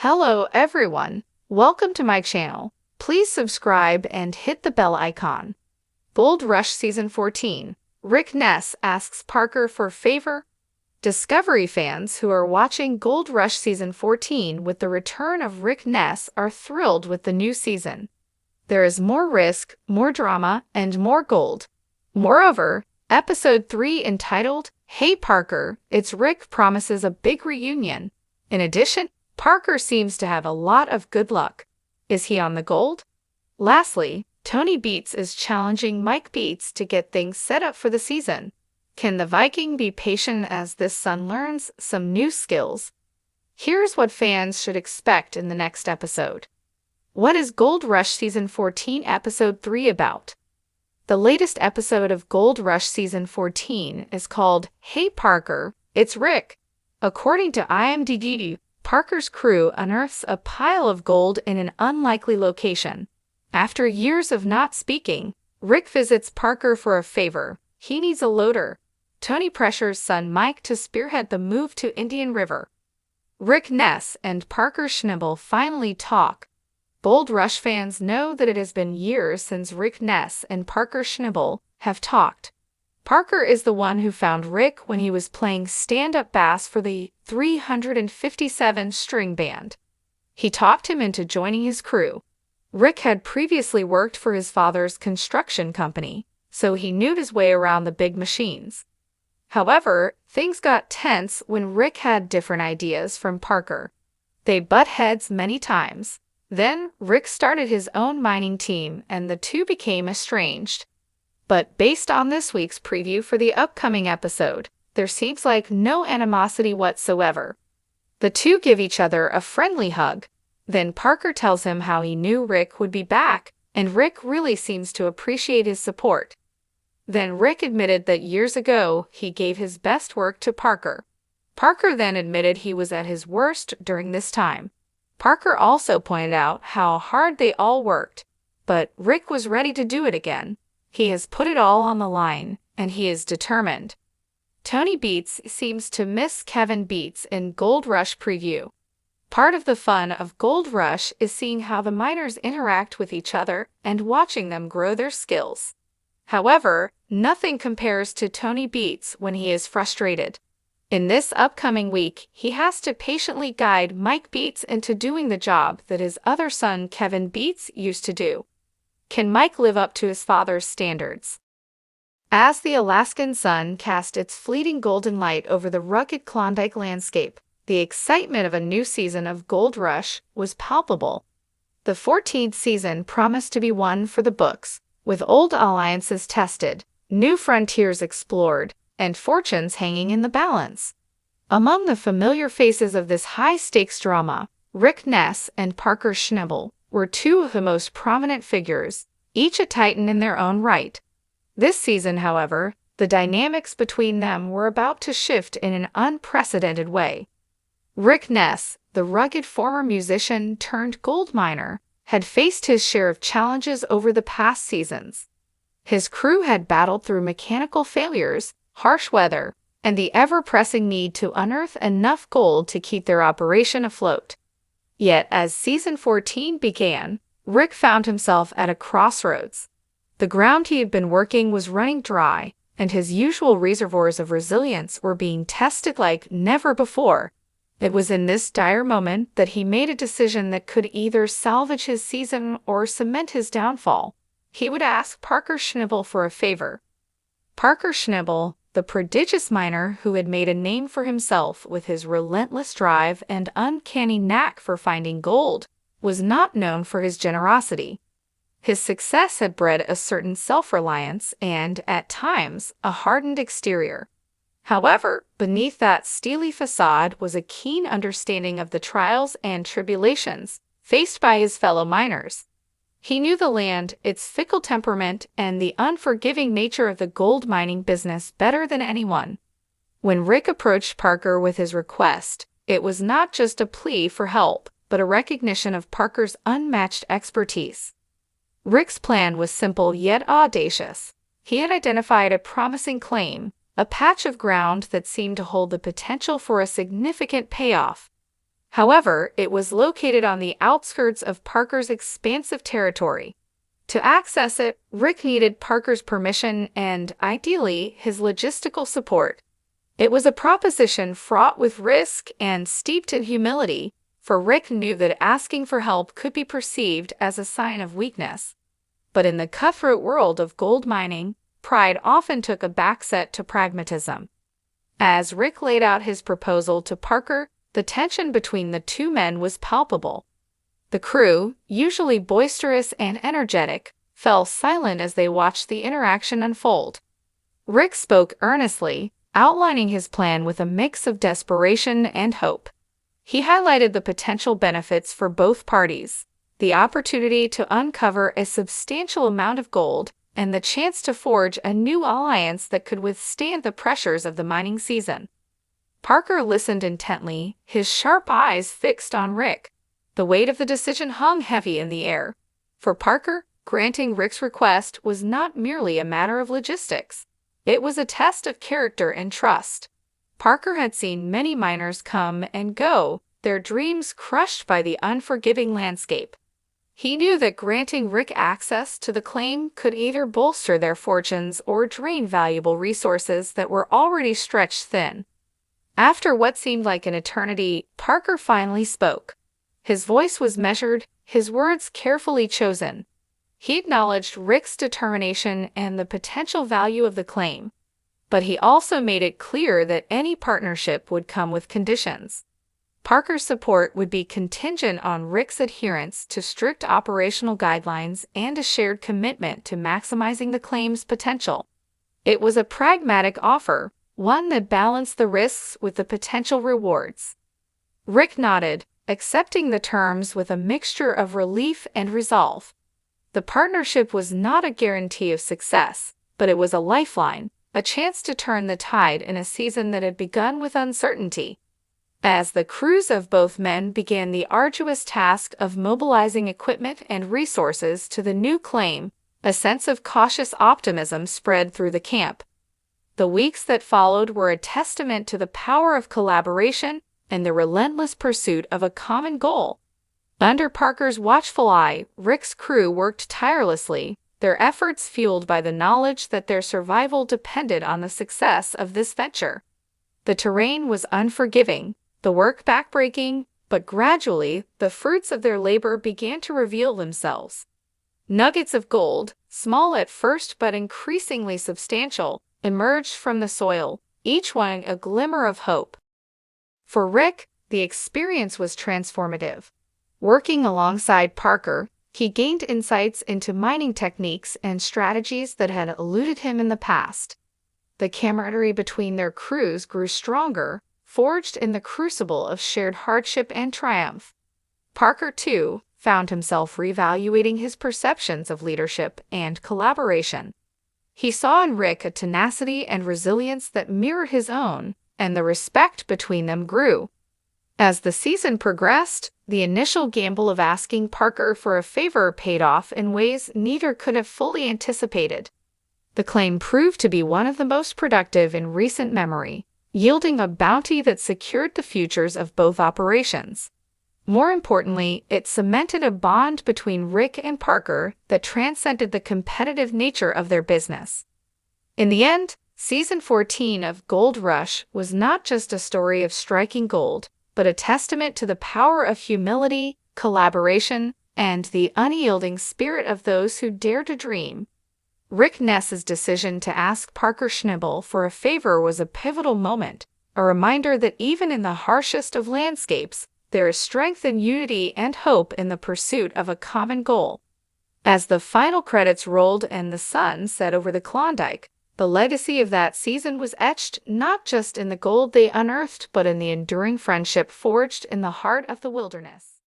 Hello everyone, welcome to my channel. Please subscribe and hit the bell icon. Gold Rush Season 14. Rick Ness asks Parker for favor. Discovery fans who are watching Gold Rush Season 14 with the return of Rick Ness are thrilled with the new season. There is more risk, more drama, and more gold. Moreover, Episode 3 entitled, Hey Parker, It's Rick promises a big reunion. In addition, Parker seems to have a lot of good luck. Is he on the gold? Lastly, Tony Beats is challenging Mike Beats to get things set up for the season. Can the Viking be patient as this son learns some new skills? Here's what fans should expect in the next episode. What is Gold Rush Season 14 Episode 3 about? The latest episode of Gold Rush Season 14 is called Hey Parker, It's Rick. According to IMDb, Parker's crew unearths a pile of gold in an unlikely location. After years of not speaking, Rick visits Parker for a favor. He needs a loader. Tony pressures son Mike to spearhead the move to Indian River. Rick Ness and Parker Schnibble finally talk. Gold Rush fans know that it has been years since Rick Ness and Parker Schnibble have talked. Parker is the one who found Rick when he was playing stand-up bass for the 357 string band. He talked him into joining his crew. Rick had previously worked for his father's construction company, so he knew his way around the big machines. However, things got tense when Rick had different ideas from Parker. They butt heads many times. Then, Rick started his own mining team and the two became estranged. But based on this week's preview for the upcoming episode, there seems like no animosity whatsoever. The two give each other a friendly hug. Then Parker tells him how he knew Rick would be back, and Rick really seems to appreciate his support. Then Rick admitted that years ago he gave his best work to Parker. Parker then admitted he was at his worst during this time. Parker also pointed out how hard they all worked, but Rick was ready to do it again. He has put it all on the line, and he is determined. Tony Beats seems to miss Kevin Beats in Gold Rush preview. Part of the fun of Gold Rush is seeing how the miners interact with each other and watching them grow their skills. However, nothing compares to Tony Beats when he is frustrated. In this upcoming week, he has to patiently guide Mike Beats into doing the job that his other son Kevin Beats used to do. Can Mike live up to his father's standards? As the Alaskan sun cast its fleeting golden light over the rugged Klondike landscape, the excitement of a new season of Gold Rush was palpable. The 14th season promised to be one for the books, with old alliances tested, new frontiers explored, and fortunes hanging in the balance. Among the familiar faces of this high-stakes drama, Rick Ness and Parker Schnibble were two of the most prominent figures, each a titan in their own right. This season, however, the dynamics between them were about to shift in an unprecedented way. Rick Ness, the rugged former musician turned gold miner, had faced his share of challenges over the past seasons. His crew had battled through mechanical failures, harsh weather, and the ever-pressing need to unearth enough gold to keep their operation afloat. Yet, as Season 14 began, Rick found himself at a crossroads. The ground he had been working was running dry, and his usual reservoirs of resilience were being tested like never before. It was in this dire moment that he made a decision that could either salvage his season or cement his downfall. He would ask Parker Schnibble for a favor. Parker Schnibble, the prodigious miner who had made a name for himself with his relentless drive and uncanny knack for finding gold, was not known for his generosity. His success had bred a certain self-reliance and, at times, a hardened exterior. However, beneath that steely facade was a keen understanding of the trials and tribulations faced by his fellow miners. He knew the land, its fickle temperament, and the unforgiving nature of the gold mining business better than anyone. When Rick approached Parker with his request, it was not just a plea for help, but a recognition of Parker's unmatched expertise. Rick's plan was simple yet audacious. He had identified a promising claim, a patch of ground that seemed to hold the potential for a significant payoff. However, it was located on the outskirts of Parker's expansive territory. To access it, Rick needed Parker's permission and, ideally, his logistical support. It was a proposition fraught with risk and steeped in humility, for Rick knew that asking for help could be perceived as a sign of weakness. But in the cutthroat world of gold mining, pride often took a backseat to pragmatism. As Rick laid out his proposal to Parker, the tension between the two men was palpable. The crew, usually boisterous and energetic, fell silent as they watched the interaction unfold. Rick spoke earnestly, outlining his plan with a mix of desperation and hope. He highlighted the potential benefits for both parties, the opportunity to uncover a substantial amount of gold, and the chance to forge a new alliance that could withstand the pressures of the mining season. Parker listened intently, his sharp eyes fixed on Rick. The weight of the decision hung heavy in the air. For Parker, granting Rick's request was not merely a matter of logistics. It was a test of character and trust. Parker had seen many miners come and go, their dreams crushed by the unforgiving landscape. He knew that granting Rick access to the claim could either bolster their fortunes or drain valuable resources that were already stretched thin. After what seemed like an eternity, Parker finally spoke. His voice was measured, his words carefully chosen. He acknowledged Rick's determination and the potential value of the claim, but he also made it clear that any partnership would come with conditions. Parker's support would be contingent on Rick's adherence to strict operational guidelines and a shared commitment to maximizing the claim's potential. It was a pragmatic offer, one that balanced the risks with the potential rewards. Rick nodded, accepting the terms with a mixture of relief and resolve. The partnership was not a guarantee of success, but it was a lifeline, a chance to turn the tide in a season that had begun with uncertainty. As the crews of both men began the arduous task of mobilizing equipment and resources to the new claim, a sense of cautious optimism spread through the camp. The weeks that followed were a testament to the power of collaboration and the relentless pursuit of a common goal. Under Parker's watchful eye, Rick's crew worked tirelessly, their efforts fueled by the knowledge that their survival depended on the success of this venture. The terrain was unforgiving, the work backbreaking, but gradually the fruits of their labor began to reveal themselves. Nuggets of gold, small at first but increasingly substantial, emerged from the soil, each one a glimmer of hope. For Rick, the experience was transformative. Working alongside Parker, he gained insights into mining techniques and strategies that had eluded him in the past. The camaraderie between their crews grew stronger, forged in the crucible of shared hardship and triumph. Parker, too, found himself reevaluating his perceptions of leadership and collaboration. He saw in Rick a tenacity and resilience that mirrored his own, and the respect between them grew. As the season progressed, the initial gamble of asking Parker for a favor paid off in ways neither could have fully anticipated. The claim proved to be one of the most productive in recent memory, yielding a bounty that secured the futures of both operations. More importantly, it cemented a bond between Rick and Parker that transcended the competitive nature of their business. In the end, Season 14 of Gold Rush was not just a story of striking gold, but a testament to the power of humility, collaboration, and the unyielding spirit of those who dare to dream. Rick Ness's decision to ask Parker Schnibel for a favor was a pivotal moment, a reminder that even in the harshest of landscapes, there is strength and unity and hope in the pursuit of a common goal. As the final credits rolled and the sun set over the Klondike, the legacy of that season was etched not just in the gold they unearthed, but in the enduring friendship forged in the heart of the wilderness.